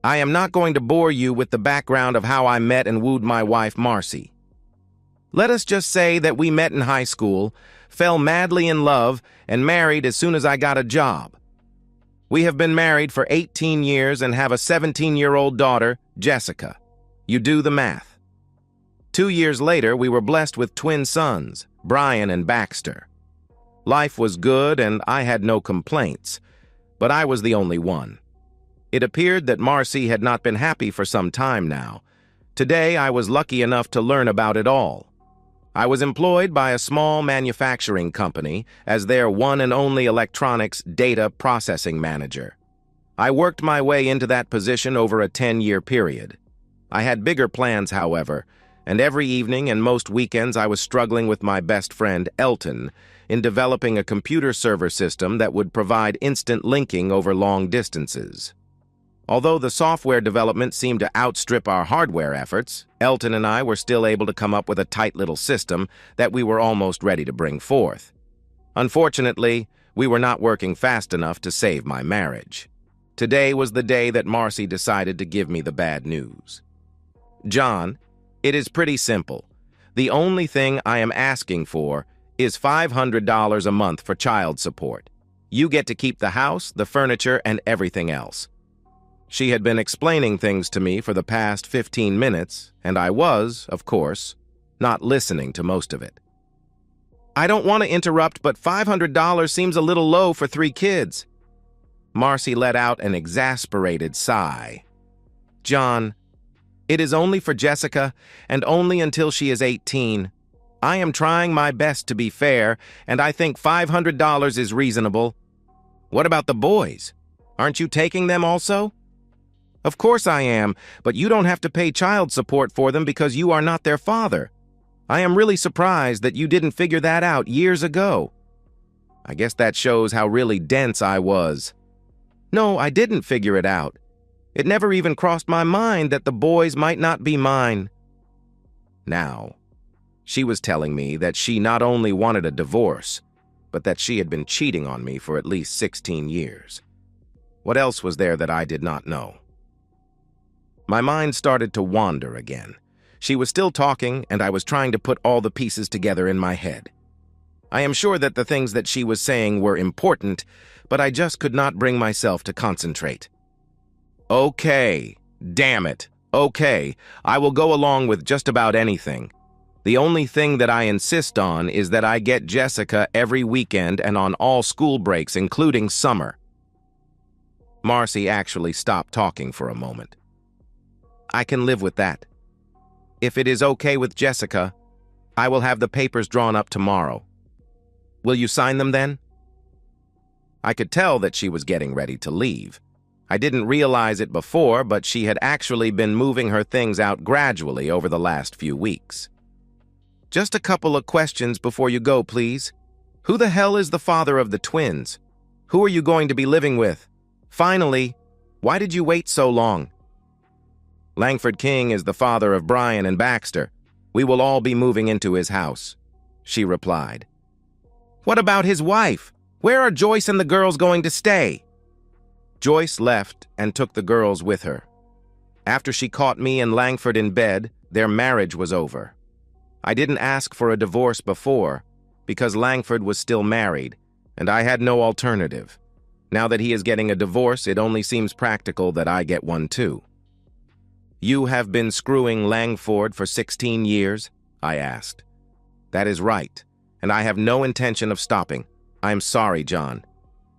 I am not going to bore you with the background of how I met and wooed my wife, Marcy. Let us just say that we met in high school, fell madly in love, and married as soon as I got a job. We have been married for 18 years and have a 17-year-old daughter, Jessica. You do the math. 2 years later, we were blessed with twin sons, Brian and Baxter. Life was good and I had no complaints, but I was the only one. It appeared that Marcy had not been happy for some time now. Today, I was lucky enough to learn about it all. I was employed by a small manufacturing company as their one and only electronics data processing manager. I worked my way into that position over a 10-year period. I had bigger plans, however, and every evening and most weekends I was struggling with my best friend, Elton, in developing a computer server system that would provide instant linking over long distances. Although the software development seemed to outstrip our hardware efforts, Elton and I were still able to come up with a tight little system that we were almost ready to bring forth. Unfortunately, we were not working fast enough to save my marriage. Today was the day that Marcy decided to give me the bad news. John, it is pretty simple. The only thing I am asking for is $500 a month for child support. You get to keep the house, the furniture, and everything else. She had been explaining things to me for the past 15 minutes, and I was, of course, not listening to most of it. I don't want to interrupt, but $500 seems a little low for 3 kids. Marcy let out an exasperated sigh. John, it is only for Jessica, and only until she is 18. I am trying my best to be fair, and I think $500 is reasonable. What about the boys? Aren't you taking them also? Of course I am, but you don't have to pay child support for them because you are not their father. I am really surprised that you didn't figure that out years ago. I guess that shows how really dense I was. No, I didn't figure it out. It never even crossed my mind that the boys might not be mine. Now, she was telling me that she not only wanted a divorce, but that she had been cheating on me for at least 16 years. What else was there that I did not know? My mind started to wander again. She was still talking, and I was trying to put all the pieces together in my head. I am sure that the things that she was saying were important, but I just could not bring myself to concentrate. Okay, damn it. Okay, I will go along with just about anything. The only thing that I insist on is that I get Jessica every weekend and on all school breaks, including summer. Marcy actually stopped talking for a moment. I can live with that. If it is okay with Jessica, I will have the papers drawn up tomorrow. Will you sign them then? I could tell that she was getting ready to leave. I didn't realize it before, but she had actually been moving her things out gradually over the last few weeks. Just a couple of questions before you go, please. Who the hell is the father of the twins? Who are you going to be living with? Finally, why did you wait so long? Langford King is the father of Brian and Baxter. We will all be moving into his house, she replied. What about his wife? Where are Joyce and the girls going to stay? Joyce left and took the girls with her. After she caught me and Langford in bed, their marriage was over. I didn't ask for a divorce before because Langford was still married, and I had no alternative. Now that he is getting a divorce, it only seems practical that I get one too. You have been screwing Langford for 16 years? I asked. That is right, and I have no intention of stopping. I am sorry, John.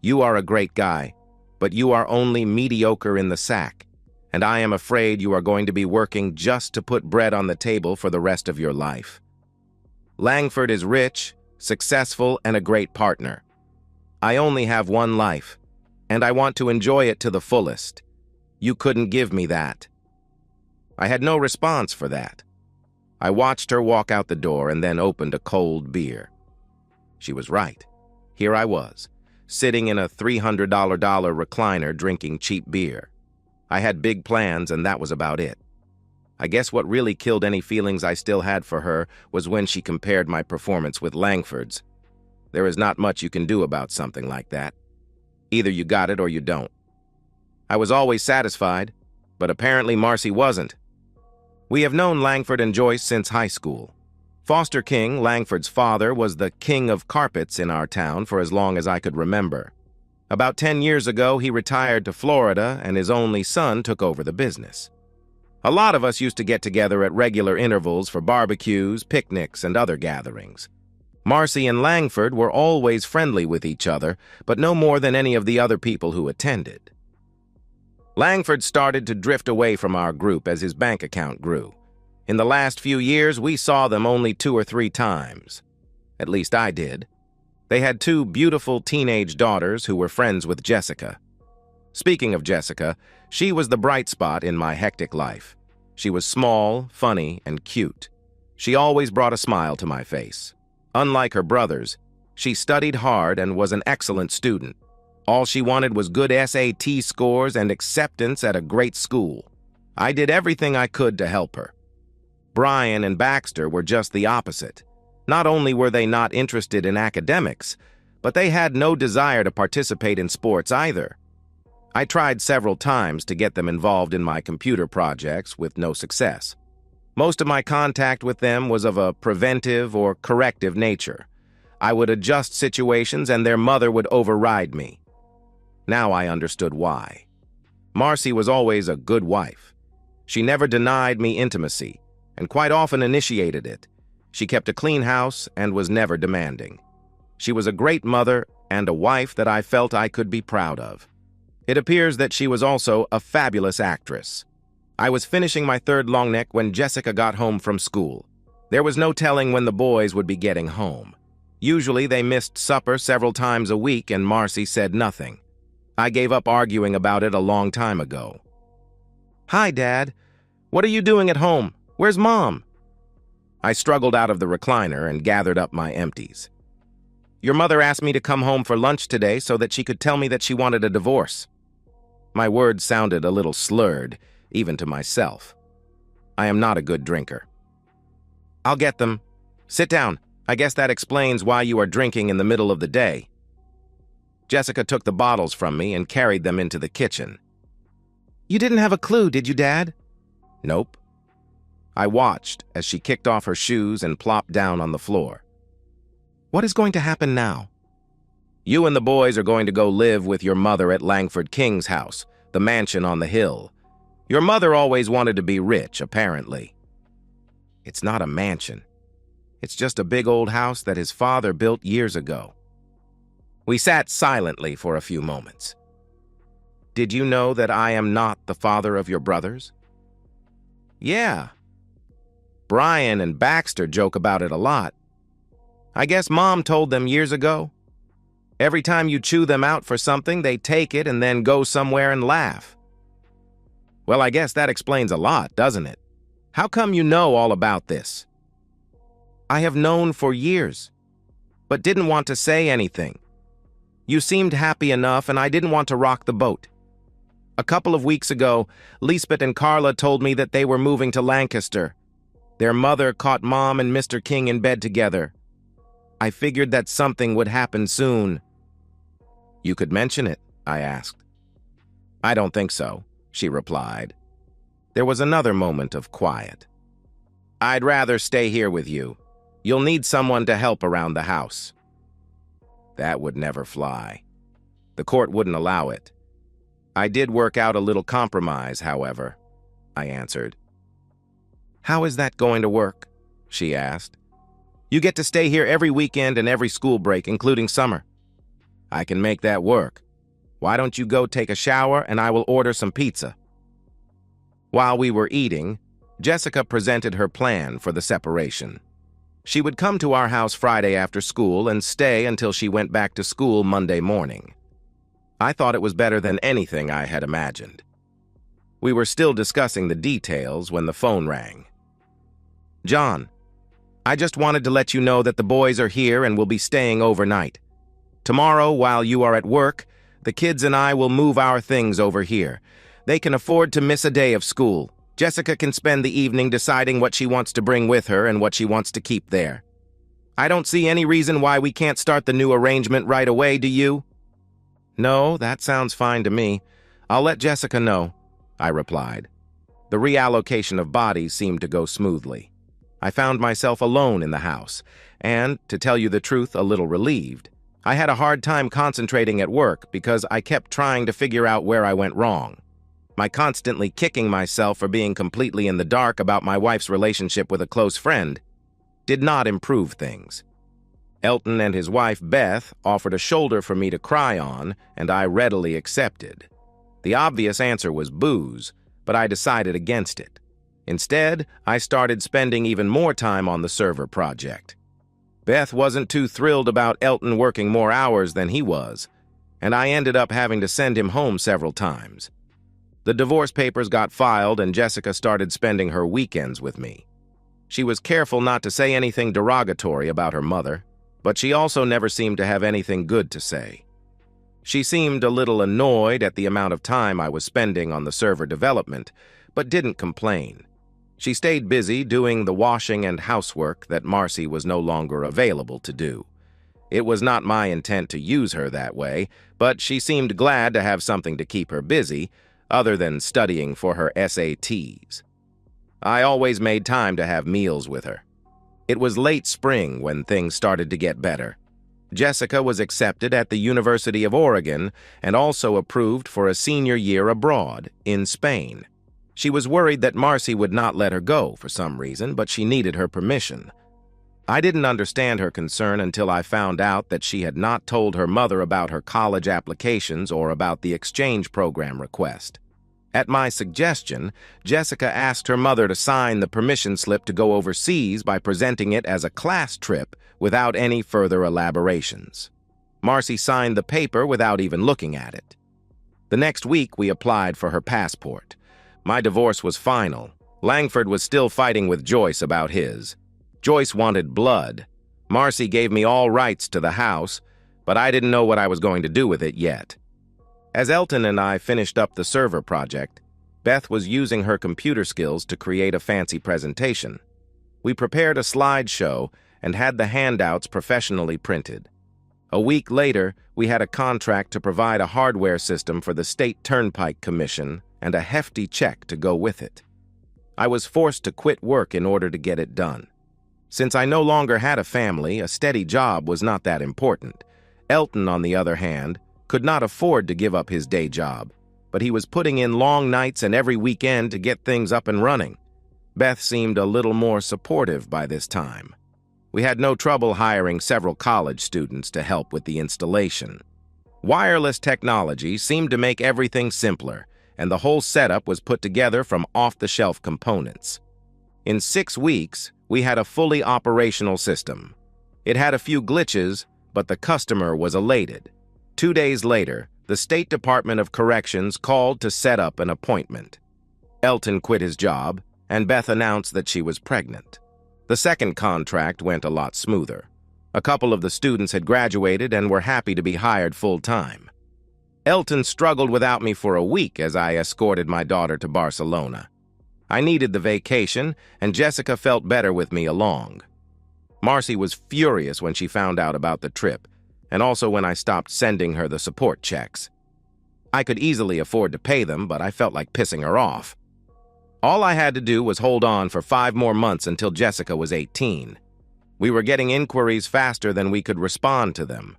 You are a great guy, but you are only mediocre in the sack, and I am afraid you are going to be working just to put bread on the table for the rest of your life. Langford is rich, successful, and a great partner. I only have one life, and I want to enjoy it to the fullest. You couldn't give me that. I had no response for that. I watched her walk out the door and then opened a cold beer. She was right. Here I was, sitting in a $300 recliner drinking cheap beer. I had big plans, and that was about it. I guess what really killed any feelings I still had for her was when she compared my performance with Langford's. There is not much you can do about something like that. Either you got it or you don't. I was always satisfied. but apparently Marcy wasn't. We have known Langford and Joyce since high school. Foster King, Langford's father, was the king of carpets in our town for as long as I could remember. About 10 years ago, he retired to Florida, and his only son took over the business. A lot of us used to get together at regular intervals for barbecues, picnics, and other gatherings. Marcy and Langford were always friendly with each other, but no more than any of the other people who attended. Langford started to drift away from our group as his bank account grew. In the last few years, we saw them only 2 or 3 times. At least I did. They had 2 beautiful teenage daughters who were friends with Jessica. Speaking of Jessica, she was the bright spot in my hectic life. She was small, funny, and cute. She always brought a smile to my face. Unlike her brothers, she studied hard and was an excellent student. All she wanted was good SAT scores and acceptance at a great school. I did everything I could to help her. Brian and Baxter were just the opposite. Not only were they not interested in academics, but they had no desire to participate in sports either. I tried several times to get them involved in my computer projects with no success. Most of my contact with them was of a preventive or corrective nature. I would adjust situations and their mother would override me. Now I understood why. Marcy was always a good wife. She never denied me intimacy, and quite often initiated it. She kept a clean house and was never demanding. She was a great mother and a wife that I felt I could be proud of. It appears that she was also a fabulous actress. I was finishing my 3rd long neck when Jessica got home from school. There was no telling when the boys would be getting home. Usually they missed supper several times a week and Marcy said nothing. I gave up arguing about it a long time ago. "Hi, Dad. What are you doing at home? Where's Mom?" I struggled out of the recliner and gathered up my empties. "Your mother asked me to come home for lunch today so that she could tell me that she wanted a divorce." My words sounded a little slurred, even to myself. I am not a good drinker. "I'll get them. Sit down. I guess that explains why you are drinking in the middle of the day." Jessica took the bottles from me and carried them into the kitchen. "You didn't have a clue, did you, Dad?" "Nope." I watched as she kicked off her shoes and plopped down on the floor. "What is going to happen now?" "You and the boys are going to go live with your mother at Langford King's house, the mansion on the hill. Your mother always wanted to be rich, apparently." "It's not a mansion. It's just a big old house that his father built years ago." We sat silently for a few moments. "Did you know that I am not the father of your brothers?" "Yeah. Brian and Baxter joke about it a lot. I guess Mom told them years ago. Every time you chew them out for something, they take it and then go somewhere and laugh." "Well, I guess that explains a lot, doesn't it? How come you know all about this?" "I have known for years, but didn't want to say anything. You seemed happy enough, and I didn't want to rock the boat. A couple of weeks ago, Lisbeth and Carla told me that they were moving to Lancaster. Their mother caught Mom and Mr. King in bed together. I figured that something would happen soon." "You could mention it," I asked. "I don't think so," she replied. There was another moment of quiet. "I'd rather stay here with you. You'll need someone to help around the house." That would never fly. The court wouldn't allow it. "I did work out a little compromise, however," I answered. "How is that going to work?" she asked. "You get to stay here every weekend and every school break, including summer." "I can make that work. Why don't you go take a shower and I will order some pizza?" While we were eating, Jessica presented her plan for the separation. She would come to our house Friday after school and stay until she went back to school Monday morning. I thought it was better than anything I had imagined. We were still discussing the details when the phone rang. "John, I just wanted to let you know that the boys are here and will be staying overnight. Tomorrow, while you are at work, the kids and I will move our things over here. They can afford to miss a day of school. Jessica can spend the evening deciding what she wants to bring with her and what she wants to keep there. I don't see any reason why we can't start the new arrangement right away, do you?" "No, that sounds fine to me. I'll let Jessica know. I replied. The reallocation of bodies seemed to go smoothly. I found myself alone in the house, and, to tell you the truth, a little relieved. I had a hard time concentrating at work because I kept trying to figure out where I went wrong. My constantly kicking myself for being completely in the dark about my wife's relationship with a close friend did not improve things. Elton and his wife, Beth, offered a shoulder for me to cry on, and I readily accepted. The obvious answer was booze, but I decided against it. Instead, I started spending even more time on the server project. Beth wasn't too thrilled about Elton working more hours than he was, and I ended up having to send him home several times. The divorce papers got filed, and Jessica started spending her weekends with me. She was careful not to say anything derogatory about her mother, but she also never seemed to have anything good to say. She seemed a little annoyed at the amount of time I was spending on the server development, but didn't complain. She stayed busy doing the washing and housework that Marcy was no longer available to do. It was not my intent to use her that way, but she seemed glad to have something to keep her busy, other than studying for her SATs. I always made time to have meals with her. It was late spring when things started to get better. Jessica was accepted at the University of Oregon and also approved for a senior year abroad in Spain. She was worried that Marcy would not let her go for some reason, but she needed her permission. I didn't understand her concern until I found out that she had not told her mother about her college applications or about the exchange program request. At my suggestion, Jessica asked her mother to sign the permission slip to go overseas by presenting it as a class trip without any further elaborations. Marcy signed the paper without even looking at it. The next week, we applied for her passport. My divorce was final. Langford was still fighting with Joyce about his. Joyce wanted blood. Marcy gave me all rights to the house, but I didn't know what I was going to do with it yet. As Elton and I finished up the server project, Beth was using her computer skills to create a fancy presentation. We prepared a slideshow and had the handouts professionally printed. A week later, we had a contract to provide a hardware system for the State Turnpike Commission and a hefty check to go with it. I was forced to quit work in order to get it done. Since I no longer had a family, a steady job was not that important. Elton, on the other hand, could not afford to give up his day job, but he was putting in long nights and every weekend to get things up and running. Beth seemed a little more supportive by this time. We had no trouble hiring several college students to help with the installation. Wireless technology seemed to make everything simpler, and the whole setup was put together from off-the-shelf components. In 6 weeks, we had a fully operational system. It had a few glitches, but the customer was elated. 2 days later, the State Department of Corrections called to set up an appointment. Elton quit his job, and Beth announced that she was pregnant. The second contract went a lot smoother. A couple of the students had graduated and were happy to be hired full-time. Elton struggled without me for a week as I escorted my daughter to Barcelona. I needed the vacation, and Jessica felt better with me along. Marcy was furious when she found out about the trip, and also when I stopped sending her the support checks. I could easily afford to pay them, but I felt like pissing her off. All I had to do was hold on for 5 more months until Jessica was 18. We were getting inquiries faster than we could respond to them.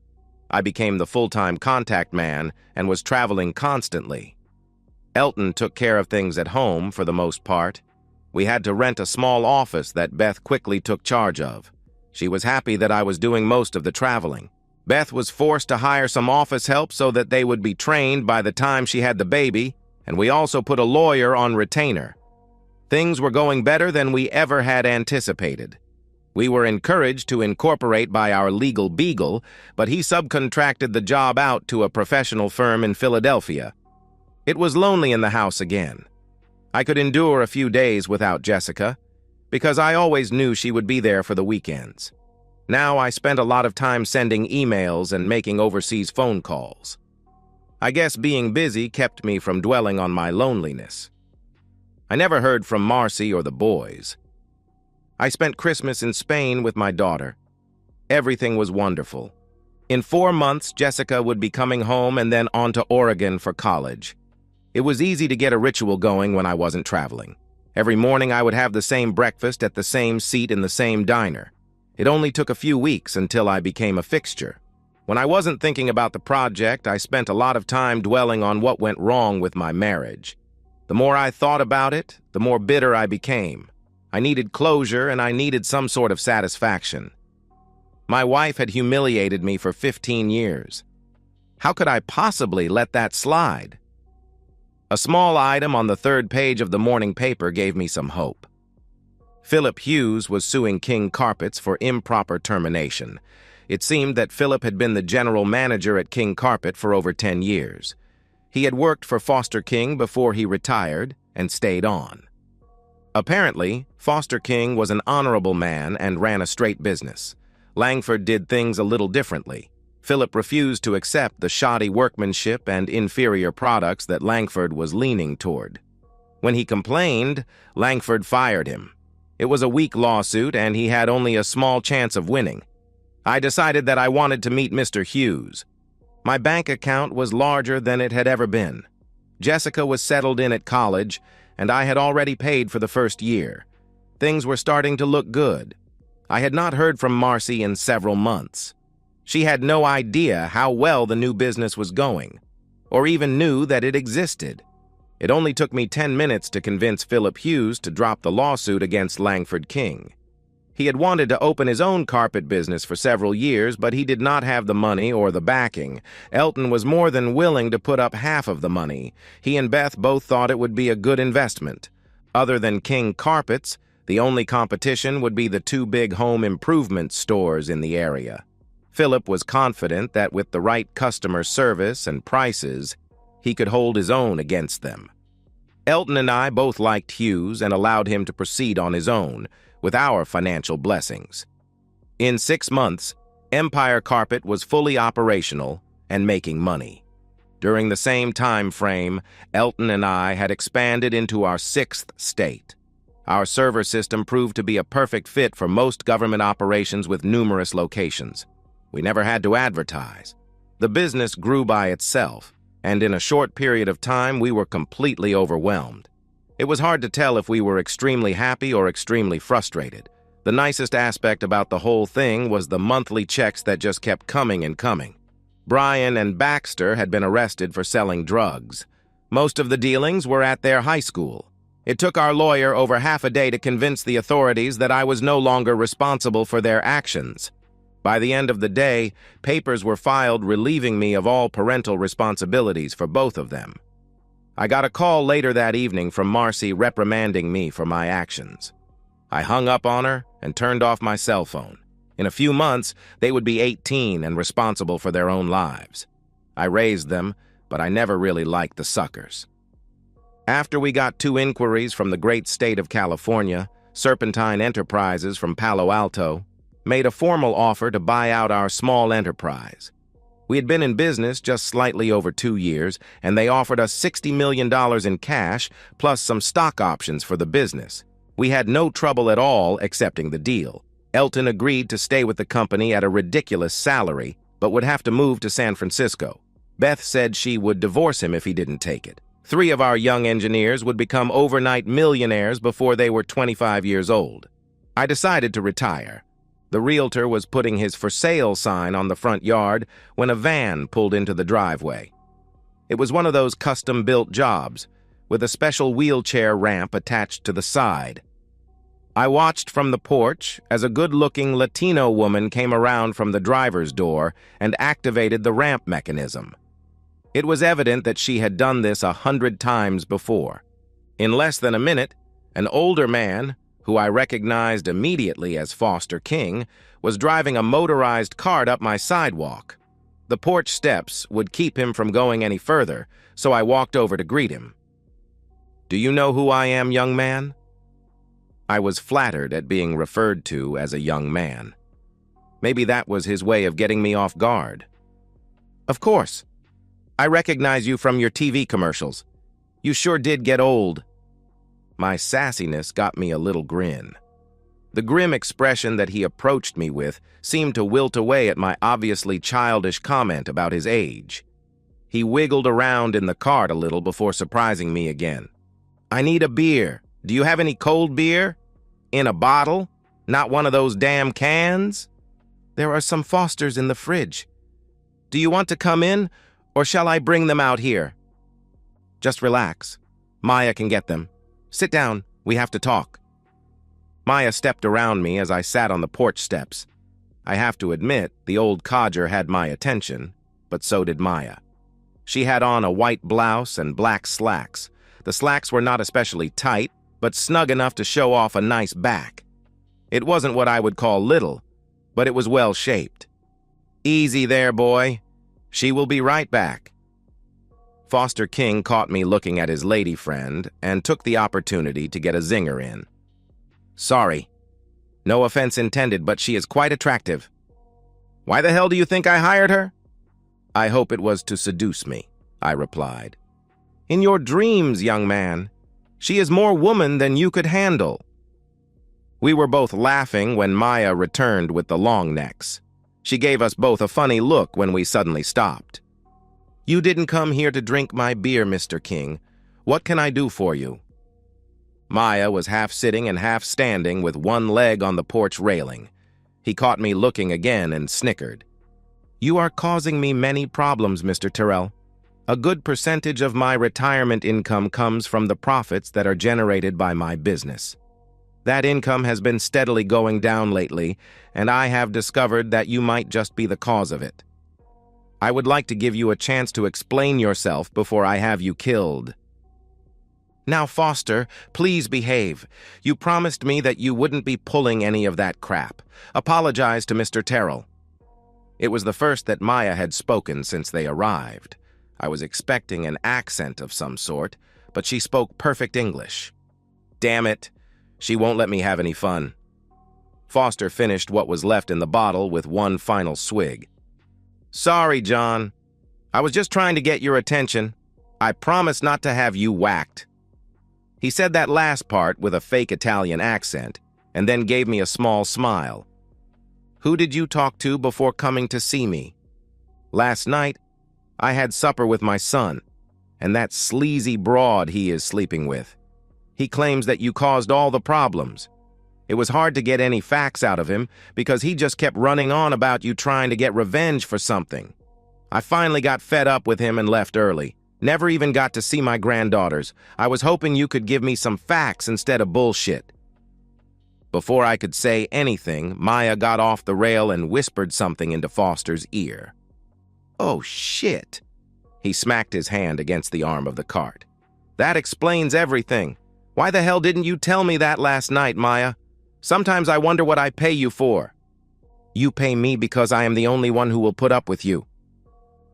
I became the full-time contact man and was traveling constantly. Elton took care of things at home for the most part. We had to rent a small office that Beth quickly took charge of. She was happy that I was doing most of the traveling. Beth was forced to hire some office help so that they would be trained by the time she had the baby, and we also put a lawyer on retainer. Things were going better than we ever had anticipated. We were encouraged to incorporate by our legal beagle, but he subcontracted the job out to a professional firm in Philadelphia. It was lonely in the house again. I could endure a few days without Jessica, because I always knew she would be there for the weekends. Now I spent a lot of time sending emails and making overseas phone calls. I guess being busy kept me from dwelling on my loneliness. I never heard from Marcy or the boys. I spent Christmas in Spain with my daughter. Everything was wonderful. In 4 months, Jessica would be coming home and then on to Oregon for college. It was easy to get a ritual going when I wasn't traveling. Every morning I would have the same breakfast at the same seat in the same diner. It only took a few weeks until I became a fixture. When I wasn't thinking about the project, I spent a lot of time dwelling on what went wrong with my marriage. The more I thought about it, the more bitter I became. I needed closure and I needed some sort of satisfaction. My wife had humiliated me for 15 years. How could I possibly let that slide? A small item on the third page of the morning paper gave me some hope. Philip Hughes was suing King Carpets for improper termination. It seemed that Philip had been the general manager at King Carpet for over 10 years. He had worked for Foster King before he retired and stayed on. Apparently, Foster King was an honorable man and ran a straight business. Langford did things a little differently. Philip refused to accept the shoddy workmanship and inferior products that Langford was leaning toward. When he complained, Langford fired him. It was a weak lawsuit and he had only a small chance of winning. I decided that I wanted to meet Mr. Hughes. My bank account was larger than it had ever been. Jessica was settled in at college, and I had already paid for the first year. Things were starting to look good. I had not heard from Marcy in several months. She had no idea how well the new business was going, or even knew that it existed. It only took me 10 minutes to convince Philip Hughes to drop the lawsuit against Langford King. He had wanted to open his own carpet business for several years, but he did not have the money or the backing. Elton was more than willing to put up half of the money. He and Beth both thought it would be a good investment. Other than King Carpets, the only competition would be the two big home improvement stores in the area. Philip was confident that with the right customer service and prices, he could hold his own against them. Elton and I both liked Hughes and allowed him to proceed on his own, with our financial blessings. In 6 months, Empire Carpet was fully operational and making money. During the same time frame, Elton and I had expanded into our 6th state. Our server system proved to be a perfect fit for most government operations with numerous locations. We never had to advertise. The business grew by itself, and in a short period of time, we were completely overwhelmed. It was hard to tell if we were extremely happy or extremely frustrated. The nicest aspect about the whole thing was the monthly checks that just kept coming and coming. Brian and Baxter had been arrested for selling drugs. Most of the dealings were at their high school. It took our lawyer over half a day to convince the authorities that I was no longer responsible for their actions. By the end of the day, papers were filed relieving me of all parental responsibilities for both of them. I got a call later that evening from Marcy reprimanding me for my actions. I hung up on her and turned off my cell phone. In a few months, they would be 18 and responsible for their own lives. I raised them, but I never really liked the suckers. After we got 2 inquiries from the great state of California, Serpentine Enterprises from Palo Alto made a formal offer to buy out our small enterprise. We had been in business just slightly over 2 years, and they offered us $60 million in cash, plus some stock options for the business. We had no trouble at all accepting the deal. Elton agreed to stay with the company at a ridiculous salary, but would have to move to San Francisco. Beth said she would divorce him if he didn't take it. 3 of our young engineers would become overnight millionaires before they were 25 years old. I decided to retire. The realtor was putting his for sale sign on the front yard when a van pulled into the driveway. It was one of those custom-built jobs, with a special wheelchair ramp attached to the side. I watched from the porch as a good-looking Latino woman came around from the driver's door and activated the ramp mechanism. It was evident that she had done this 100 times before. In less than a minute, an older man, who I recognized immediately as Foster King, was driving a motorized cart up my sidewalk. The porch steps would keep him from going any further, so I walked over to greet him. "Do you know who I am, young man?" I was flattered at being referred to as a young man. Maybe that was his way of getting me off guard. "Of course. I recognize you from your TV commercials. You sure did get old." My sassiness got me a little grin. The grim expression that he approached me with seemed to wilt away at my obviously childish comment about his age. He wiggled around in the cart a little before surprising me again. "I need a beer. Do you have any cold beer? In a bottle? Not one of those damn cans?" "There are some Fosters in the fridge. Do you want to come in, or shall I bring them out here?" "Just relax. Maya can get them. Sit down. We have to talk." Maya stepped around me as I sat on the porch steps. I have to admit, the old codger had my attention, but so did Maya. She had on a white blouse and black slacks. The slacks were not especially tight, but snug enough to show off a nice back. It wasn't what I would call little, but it was well-shaped. "Easy there, boy. She will be right back." Foster King caught me looking at his lady friend and took the opportunity to get a zinger in. "Sorry. No offense intended, but she is quite attractive." "Why the hell do you think I hired her?" "I hope it was to seduce me," I replied. "In your dreams, young man. She is more woman than you could handle." We were both laughing when Maya returned with the long necks. She gave us both a funny look when we suddenly stopped. "You didn't come here to drink my beer, Mr. King. What can I do for you?" Maya was half sitting and half standing with one leg on the porch railing. He caught me looking again and snickered. "You are causing me many problems, Mr. Terrell. A good percentage of my retirement income comes from the profits that are generated by my business. That income has been steadily going down lately, and I have discovered that you might just be the cause of it. I would like to give you a chance to explain yourself before I have you killed." "Now, Foster, please behave. You promised me that you wouldn't be pulling any of that crap. Apologize to Mr. Terrell." It was the first that Maya had spoken since they arrived. I was expecting an accent of some sort, but she spoke perfect English. Damn it, she won't let me have any fun. Foster finished what was left in the bottle with one final swig. "Sorry, John. I was just trying to get your attention. I promise not to have you whacked." He said that last part with a fake Italian accent, and then gave me a small smile. "Who did you talk to before coming to see me?" "Last night, I had supper with my son, and that sleazy broad he is sleeping with. He claims that you caused all the problems. It was hard to get any facts out of him because he just kept running on about you trying to get revenge for something. I finally got fed up with him and left early. Never even got to see my granddaughters. I was hoping you could give me some facts instead of bullshit." Before I could say anything, Maya got off the rail and whispered something into Foster's ear. "Oh, shit." He smacked his hand against the arm of the cart. "That explains everything. Why the hell didn't you tell me that last night, Maya? Sometimes I wonder what I pay you for." "You pay me because I am the only one who will put up with you."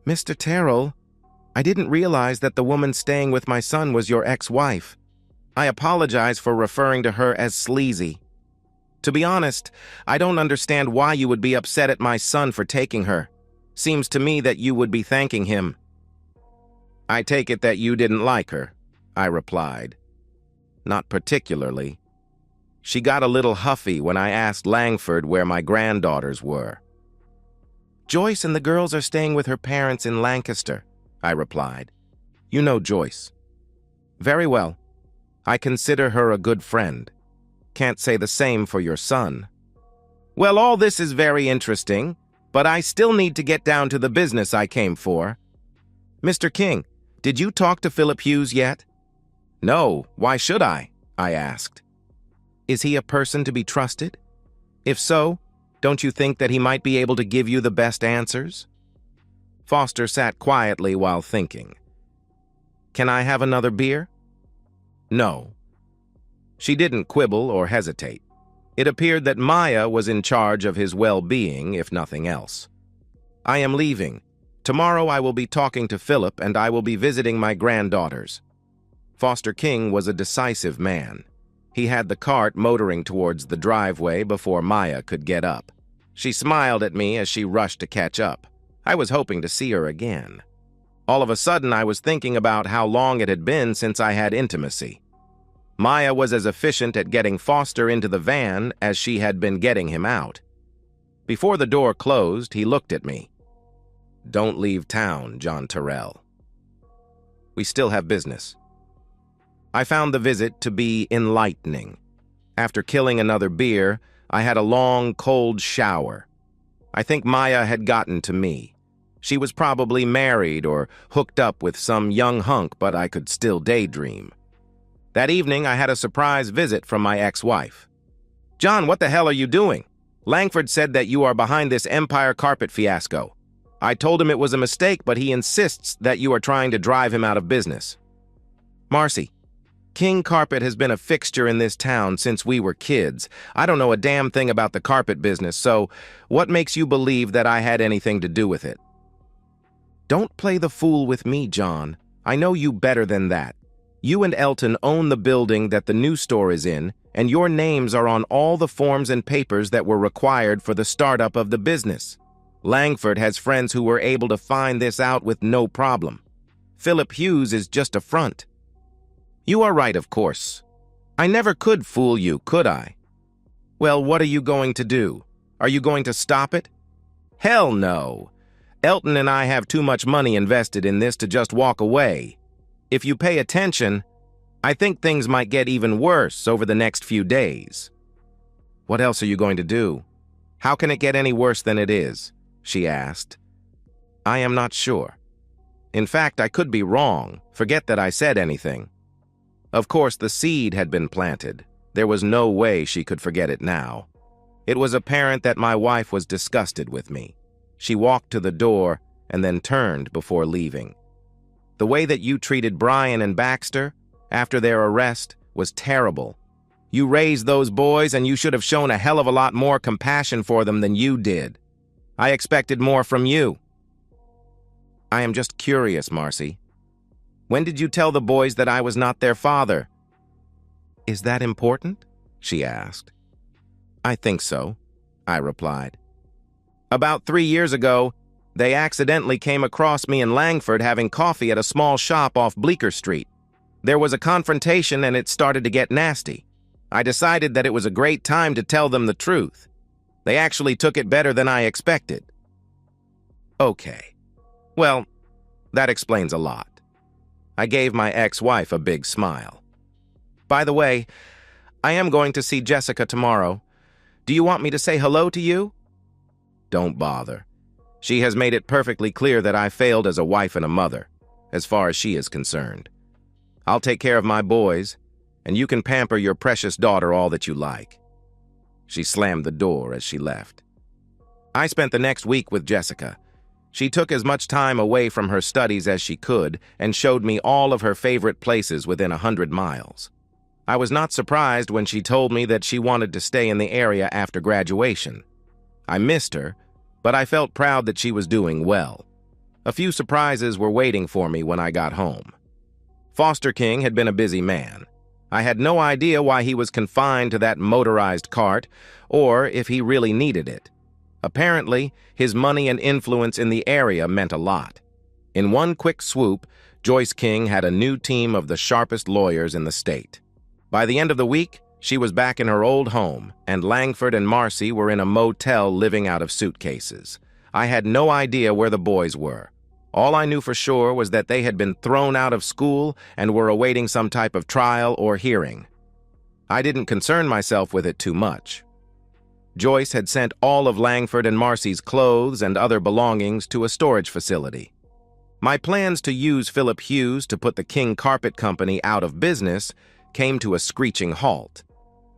"Mr. Terrell, I didn't realize that the woman staying with my son was your ex-wife. I apologize for referring to her as sleazy. To be honest, I don't understand why you would be upset at my son for taking her. Seems to me that you would be thanking him." "I take it that you didn't like her," I replied. "Not particularly. She got a little huffy when I asked Langford where my granddaughters were." "Joyce and the girls are staying with her parents in Lancaster," I replied. "You know Joyce." "Very well. I consider her a good friend. Can't say the same for your son." "Well, all this is very interesting, but I still need to get down to the business I came for. Mr. King, did you talk to Philip Hughes yet?" "No, why should I?" I asked. "Is he a person to be trusted? If so, don't you think that he might be able to give you the best answers?" Foster sat quietly while thinking. "Can I have another beer?" "No." She didn't quibble or hesitate. It appeared that Maya was in charge of his well-being, if nothing else. "I am leaving. Tomorrow I will be talking to Philip and I will be visiting my granddaughters." Foster King was a decisive man. He had the cart motoring towards the driveway before Maya could get up. She smiled at me as she rushed to catch up. I was hoping to see her again. All of a sudden, I was thinking about how long it had been since I had intimacy. Maya was as efficient at getting Foster into the van as she had been getting him out. Before the door closed, he looked at me. "Don't leave town, John Terrell," We still have business. I found the visit to be enlightening. After killing another beer, I had a long, cold shower. I think Maya had gotten to me. She was probably married or hooked up with some young hunk, but I could still daydream. That evening, I had a surprise visit from my ex-wife. "John, what the hell are you doing? Langford said that you are behind this Empire carpet fiasco. I told him it was a mistake, but he insists that you are trying to drive him out of business." "Marcy, King Carpet has been a fixture in this town since we were kids. I don't know a damn thing about the carpet business, so what makes you believe that I had anything to do with it?" "Don't play the fool with me, John. I know you better than that. You and Elton own the building that the new store is in, and your names are on all the forms and papers that were required for the startup of the business. Langford has friends who were able to find this out with no problem. Philip Hughes is just a front." "You are right, of course. I never could fool you, could I?" "Well, what are you going to do? Are you going to stop it?" "Hell no. Elton and I have too much money invested in this to just walk away. If you pay attention, I think things might get even worse over the next few days." "What else are you going to do? How can it get any worse than it is?" she asked. "I am not sure. In fact, I could be wrong. Forget that I said anything." Of course, the seed had been planted. There was no way she could forget it now. It was apparent that my wife was disgusted with me. She walked to the door and then turned before leaving. "The way that you treated Brian and Baxter after their arrest was terrible. You raised those boys and you should have shown a hell of a lot more compassion for them than you did. I expected more from you." "I am just curious, Marcy. When did you tell the boys that I was not their father?" "Is that important?" she asked. "I think so," I replied. "About 3 years ago, they accidentally came across me and Langford having coffee at a small shop off Bleecker Street. There was a confrontation and it started to get nasty. I decided that it was a great time to tell them the truth. They actually took it better than I expected." "Okay. Well, that explains a lot." I gave my ex-wife a big smile. "By the way, I am going to see Jessica tomorrow. Do you want me to say hello to you?" "Don't bother. She has made it perfectly clear that I failed as a wife and a mother, as far as she is concerned. I'll take care of my boys, and you can pamper your precious daughter all that you like." She slammed the door as she left. I spent the next week with Jessica. She took as much time away from her studies as she could and showed me all of her favorite places within 100 miles. I was not surprised when she told me that she wanted to stay in the area after graduation. I missed her, but I felt proud that she was doing well. A few surprises were waiting for me when I got home. Foster King had been a busy man. I had no idea why he was confined to that motorized cart, or if he really needed it. Apparently, his money and influence in the area meant a lot. In one quick swoop, Joyce King had a new team of the sharpest lawyers in the state. By the end of the week, she was back in her old home, and Langford and Marcy were in a motel living out of suitcases. I had no idea where the boys were. All I knew for sure was that they had been thrown out of school and were awaiting some type of trial or hearing. I didn't concern myself with it too much. Joyce had sent all of Langford and Marcy's clothes and other belongings to a storage facility. My plans to use Philip Hughes to put the King Carpet Company out of business came to a screeching halt.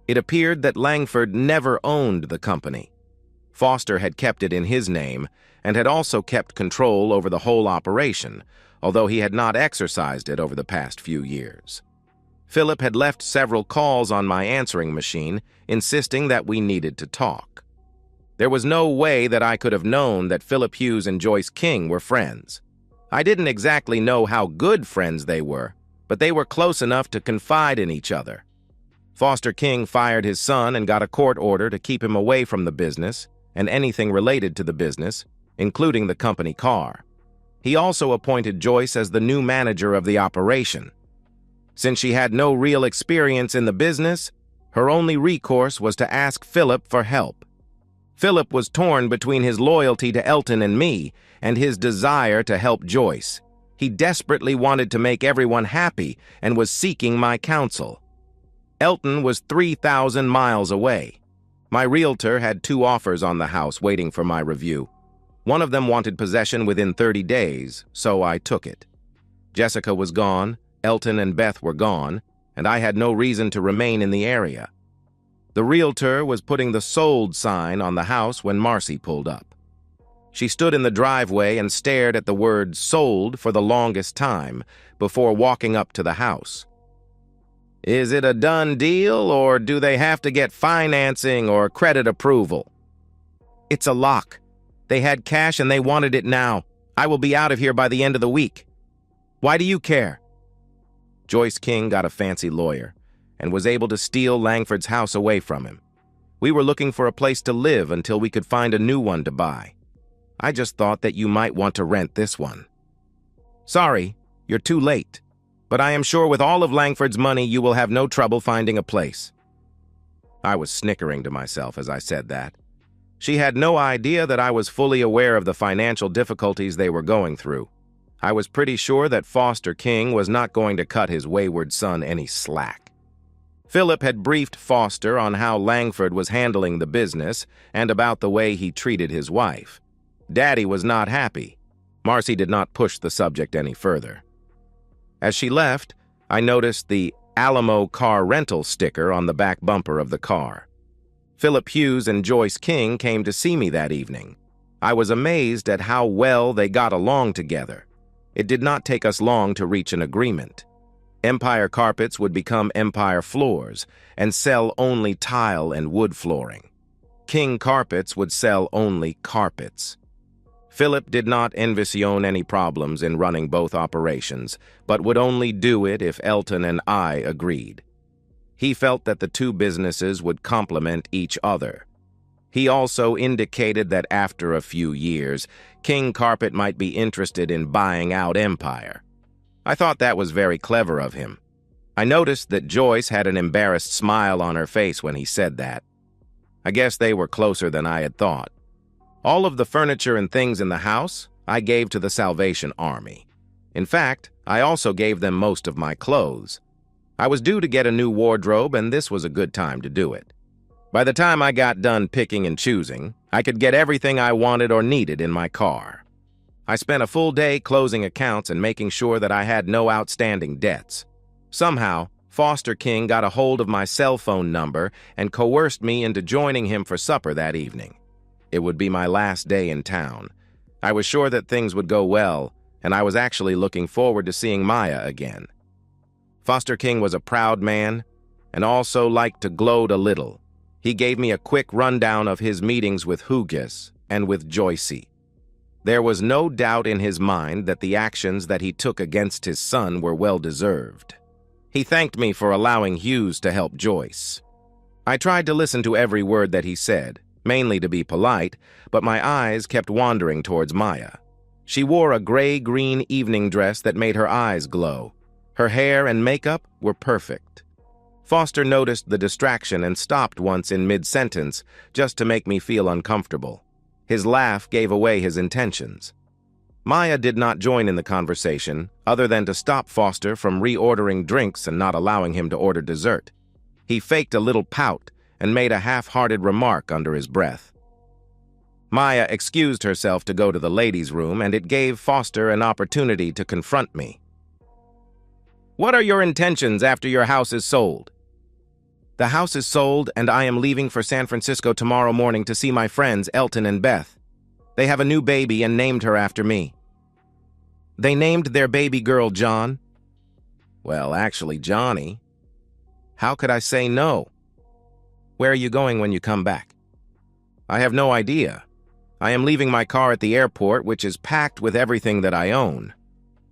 It appeared that Langford never owned the company. Foster had kept it in his name and had also kept control over the whole operation, although he had not exercised it over the past few years. Philip had left several calls on my answering machine, insisting that we needed to talk. There was no way that I could have known that Philip Hughes and Joyce King were friends. I didn't exactly know how good friends they were, but they were close enough to confide in each other. Foster King fired his son and got a court order to keep him away from the business and anything related to the business, including the company car. He also appointed Joyce as the new manager of the operation. Since she had no real experience in the business, her only recourse was to ask Philip for help. Philip was torn between his loyalty to Elton and me and his desire to help Joyce. He desperately wanted to make everyone happy and was seeking my counsel. Elton was 3,000 miles away. My realtor had 2 offers on the house waiting for my review. One of them wanted possession within 30 days, so I took it. Jessica was gone, Elton and Beth were gone, and I had no reason to remain in the area. The realtor was putting the sold sign on the house when Marcy pulled up. She stood in the driveway and stared at the word sold for the longest time before walking up to the house. Is it a done deal, or do they have to get financing or credit approval? It's a lock. They had cash and they wanted it now. I will be out of here by the end of the week. Why do you care? Joyce King got a fancy lawyer and was able to steal Langford's house away from him. We were looking for a place to live until we could find a new one to buy. I just thought that you might want to rent this one. Sorry, you're too late, but I am sure with all of Langford's money you will have no trouble finding a place. I was snickering to myself as I said that. She had no idea that I was fully aware of the financial difficulties they were going through. I was pretty sure that Foster King was not going to cut his wayward son any slack. Philip had briefed Foster on how Langford was handling the business and about the way he treated his wife. Daddy was not happy. Marcy did not push the subject any further. As she left, I noticed the Alamo car rental sticker on the back bumper of the car. Philip Hughes and Joyce King came to see me that evening. I was amazed at how well they got along together. It did not take us long to reach an agreement. Empire Carpets would become Empire Floors and sell only tile and wood flooring. King Carpets would sell only carpets. Philip did not envision any problems in running both operations, but would only do it if Elton and I agreed. He felt that the 2 businesses would complement each other. He also indicated that after a few years, King Carpet might be interested in buying out Empire. I thought that was very clever of him. I noticed that Joyce had an embarrassed smile on her face when he said that. I guess they were closer than I had thought. All of the furniture and things in the house I gave to the Salvation Army. In fact, I also gave them most of my clothes. I was due to get a new wardrobe, and this was a good time to do it. By the time I got done picking and choosing, I could get everything I wanted or needed in my car. I spent a full day closing accounts and making sure that I had no outstanding debts. Somehow, Foster King got a hold of my cell phone number and coerced me into joining him for supper that evening. It would be my last day in town. I was sure that things would go well, and I was actually looking forward to seeing Maya again. Foster King was a proud man and also liked to gloat a little. He gave me a quick rundown of his meetings with Hugues and with Joycey. There was no doubt in his mind that the actions that he took against his son were well-deserved. He thanked me for allowing Hughes to help Joyce. I tried to listen to every word that he said, mainly to be polite, but my eyes kept wandering towards Maya. She wore a gray-green evening dress that made her eyes glow. Her hair and makeup were perfect. Foster noticed the distraction and stopped once in mid-sentence just to make me feel uncomfortable. His laugh gave away his intentions. Maya did not join in the conversation, other than to stop Foster from reordering drinks and not allowing him to order dessert. He faked a little pout and made a half-hearted remark under his breath. Maya excused herself to go to the ladies' room, and it gave Foster an opportunity to confront me. "What are your intentions after your house is sold?" "The house is sold, and I am leaving for San Francisco tomorrow morning to see my friends Elton and Beth. They have a new baby and named her after me." "They named their baby girl John?" "Well, actually, Johnny." "How could I say no?" "Where are you going when you come back?" "I have no idea. I am leaving my car at the airport, which is packed with everything that I own.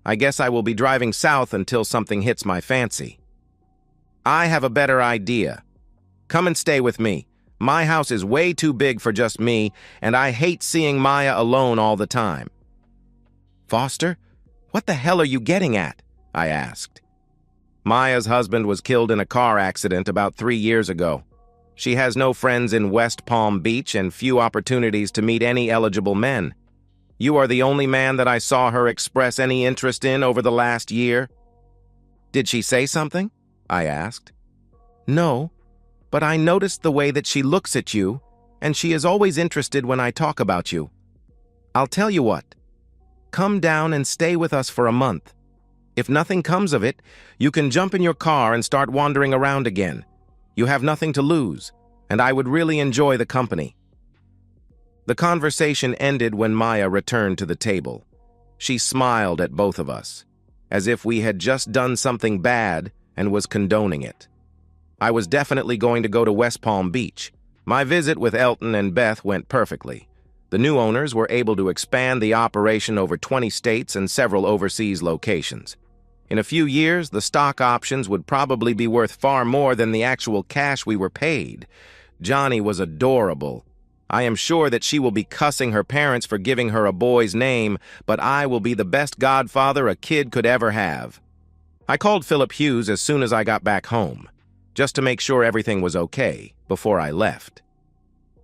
I guess I will be driving south until something hits my fancy." "I have a better idea. Come and stay with me. My house is way too big for just me, and I hate seeing Maya alone all the time." "Foster, what the hell are you getting at?" I asked. "Maya's husband was killed in a car accident about 3 years ago. She has no friends in West Palm Beach and few opportunities to meet any eligible men. You are the only man that I saw her express any interest in over the last year." "Did she say something?" I asked. "No, but I noticed the way that she looks at you, and she is always interested when I talk about you. I'll tell you what. Come down and stay with us for a month. If nothing comes of it, you can jump in your car and start wandering around again. You have nothing to lose, and I would really enjoy the company." The conversation ended when Maya returned to the table. She smiled at both of us, as if we had just done something bad and was condoning it. I was definitely going to go to West Palm Beach. My visit with Elton and Beth went perfectly. The new owners were able to expand the operation over 20 states and several overseas locations. In a few years, the stock options would probably be worth far more than the actual cash we were paid. Johnny was adorable. I am sure that she will be cussing her parents for giving her a boy's name, but I will be the best godfather a kid could ever have. I called Philip Hughes as soon as I got back home, just to make sure everything was okay before I left.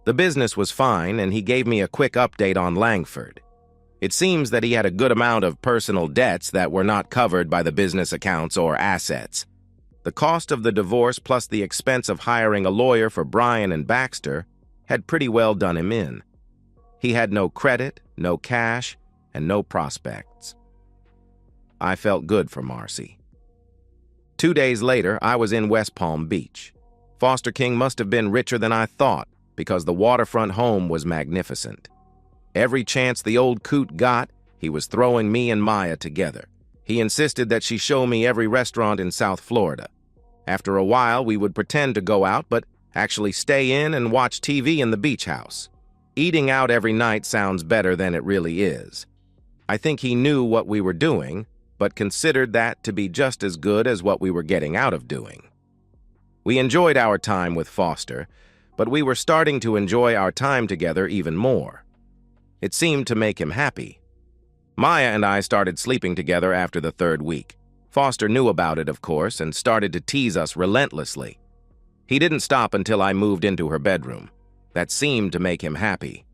The business was fine, and he gave me a quick update on Langford. It seems that he had a good amount of personal debts that were not covered by the business accounts or assets. The cost of the divorce plus the expense of hiring a lawyer for Brian and Baxter had pretty well done him in. He had no credit, no cash, and no prospects. I felt good for Marcy. 2 days later, I was in West Palm Beach. Foster King must have been richer than I thought, because the waterfront home was magnificent. Every chance the old coot got, he was throwing me and Maya together. He insisted that she show me every restaurant in South Florida. After a while, we would pretend to go out, but actually stay in and watch TV in the beach house. Eating out every night sounds better than it really is. I think he knew what we were doing, but considered that to be just as good as what we were getting out of doing. We enjoyed our time with Foster, but we were starting to enjoy our time together even more. It seemed to make him happy. Maya and I started sleeping together after the 3rd week. Foster knew about it, of course, and started to tease us relentlessly. He didn't stop until I moved into her bedroom. That seemed to make him happy.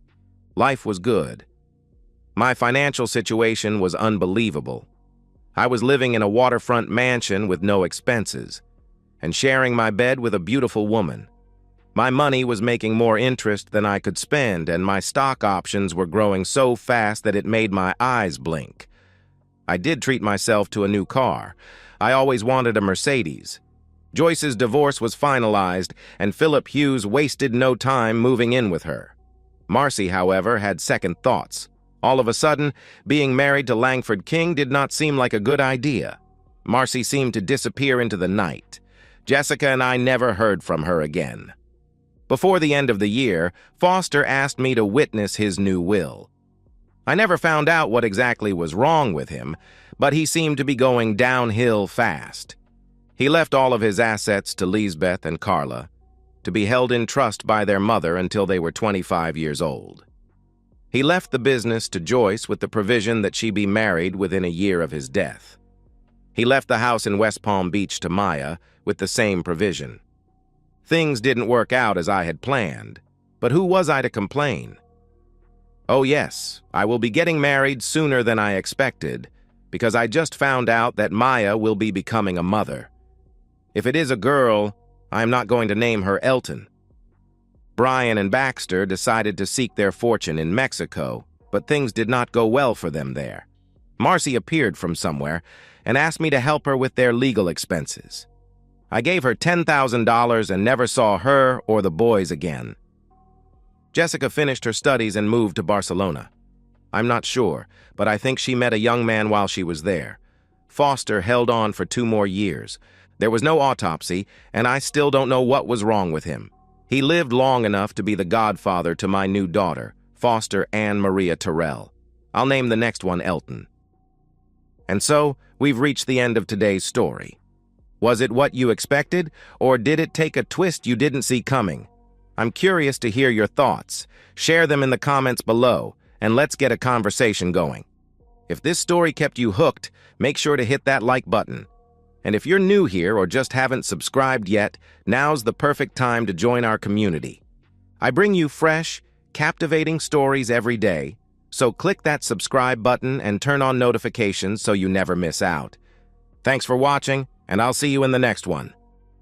Life was good. My financial situation was unbelievable. I was living in a waterfront mansion with no expenses, and sharing my bed with a beautiful woman. My money was making more interest than I could spend, and my stock options were growing so fast that it made my eyes blink. I did treat myself to a new car. I always wanted a Mercedes. Joyce's divorce was finalized, and Philip Hughes wasted no time moving in with her. Marcy, however, had second thoughts. All of a sudden, being married to Langford King did not seem like a good idea. Marcy seemed to disappear into the night. Jessica and I never heard from her again. Before the end of the year, Foster asked me to witness his new will. I never found out what exactly was wrong with him, but he seemed to be going downhill fast. He left all of his assets to Lisbeth and Carla, to be held in trust by their mother until they were 25 years old. He left the business to Joyce with the provision that she be married within a year of his death. He left the house in West Palm Beach to Maya with the same provision. Things didn't work out as I had planned, but who was I to complain? Oh yes, I will be getting married sooner than I expected, because I just found out that Maya will be becoming a mother. If it is a girl, I am not going to name her Elton. Brian and Baxter decided to seek their fortune in Mexico, but things did not go well for them there. Marcy appeared from somewhere and asked me to help her with their legal expenses. I gave her $10,000 and never saw her or the boys again. Jessica finished her studies and moved to Barcelona. I'm not sure, but I think she met a young man while she was there. Foster held on for 2 more years. There was no autopsy, and I still don't know what was wrong with him. He lived long enough to be the godfather to my new daughter, Foster Anne Maria Terrell. I'll name the next one Elton. And so, we've reached the end of today's story. Was it what you expected, or did it take a twist you didn't see coming? I'm curious to hear your thoughts. Share them in the comments below, and let's get a conversation going. If this story kept you hooked, make sure to hit that like button. And if you're new here or just haven't subscribed yet, now's the perfect time to join our community. I bring you fresh, captivating stories every day, So click that subscribe button and turn on notifications so you never miss out. Thanks for watching, and I'll see you in the next one.